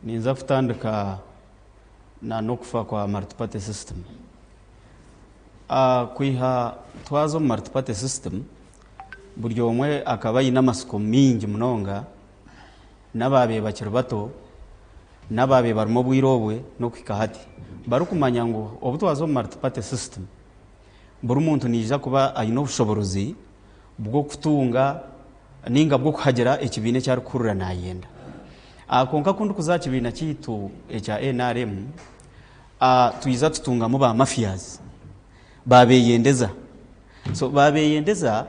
ninza kutandika na nokufa kwa multi-party system. Kwiha twazo multi-party system buri omwe akaba yina amasiko mingi munonga nababe bakiri bato nababe barimo bwirobwe no kwika hati barukumanya ngo obutwazo multi-party system buri muntu nija kuba ayino bushoborozi bwo kutunga ninga bwo kuhagera ekibine cyari kurura nayenda konka kundi kuzakibina kitu echa NRM tuiza tutungamo ba mafias babeyendeza so babeyendeza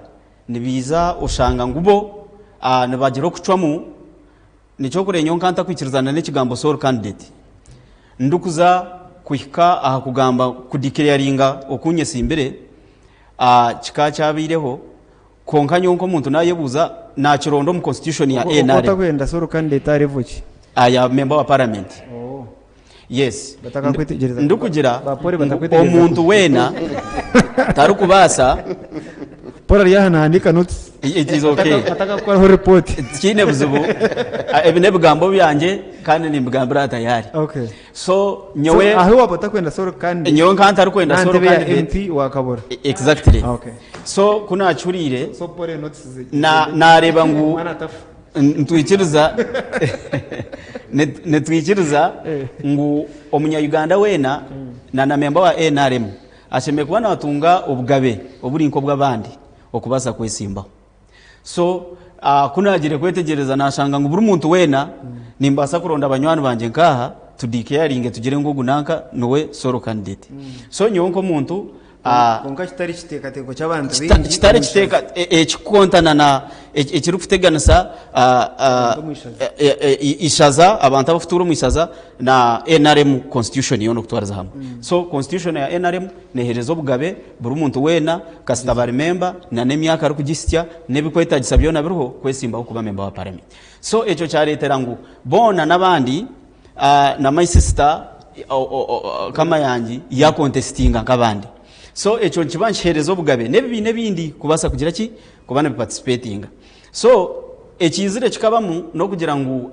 nibiza ushanga ngubo nabagiro kucwamu nico kurenyo nkanta kwikirizana n'ekigambo sole candidate ndukuza kuhika aha kugamba kudeclaringa okunyesa imbere kika cyabireho konka nyonko muntu nayebuza na kirondo mu constitution ya NRM utakwenda sole candidate arevuki aya member wa parliament. Yes, bataka kwitegereza ndukugira omuntu wena tarukubasa pora ryahana handika notes. It is okay. Ataka kwa report kine buzubu ebine bigambo byanje kandi ni bigambo tayari. Okay, so nyowe aho wabatakwenda sole candidate nyowe nkanta rukwenda sole candidate MP wa Kabora. Exactly. Okay, so kuna achurire so pore notes na reba ngu mwana tafu ntwikiriza netwikiriza ngu omunya Uganda wena na member wa NRM asheme kuba natunga obugabe oburinko bw'abandi okubasa kwesimba. So kuna agire kwetegereza nashanga ngo buri muntu wena nimbasa kuronda abanywani banje nkaha tudikeyaringe tugire ngo gunanka nowe solo candidate. So nyonko muntu konka kitari kitekateko cy'abantu bingi kitari kiteka ekikontana na ekirukuteganisa ishaza abantu abafuturo mu ishaza na NRM constitution yono kutwaraza hamwe. So constitution ya NRM neherezo bugabe buri muntu wena kastabari member na nemyaka ari kugisitya nebikweta gisabyo na biruho kwesimba kuba member wa parliament. So echo cyaretera ngo bona nabandi na my sister kama yangi ya contestinga nkabandi. So echo kibancherezo bugabe nebindi kubasa kugira ki kubana participating. So ekizire kikabamu no kugira ngo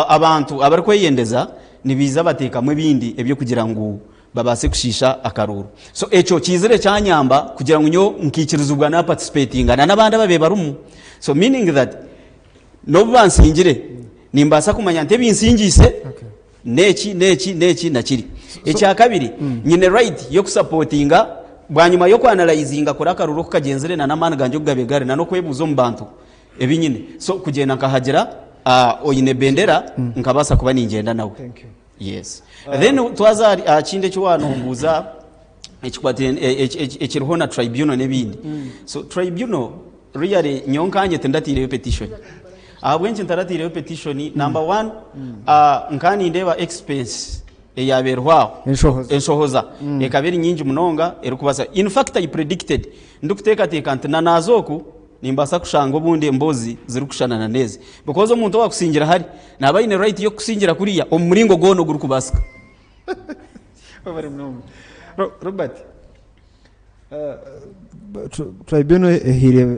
abantu abari kweyendeza nibiza bateka mu bindi ebyo kugira ngo babase kushisha akaruru. So echo kizire cyanyamba kugira ngo nyo nkikirizubwa na participating na nabandi babe barumu. So meaning that no bansingire nimbasa kumanya ntebi insingise neki na kiri. Ekya kabiri nyine right yo kusupportinga bwanyuma yo kwanalyzinga kora karuru kagenzere na namana ganje kugabe gare na no kwebuzo mbantu ebinyine. So kugenda nkahagera oyine bendera nkabasa kuba ningenda nawe. Thank you. Yes. Then twaza kinde cy'wano mbuza ekikwate ekiruhona tribunal nebindi. So tribunal really nyonkanye tendatire petition. Abwenje ntaratire petition number 1 nkani ndeba expense eyaberwaho enshohoza ekabiri nyingi munonga erikubaza. In fact I predicted ndukuteka tekante na nazoku nimbasa kushanga obundi embozi zirikushana na neze because omuntu wakusingira hari nabayine right yo kusingira kuriya omuringo gono gurukubasika. Robert, tribunal ehire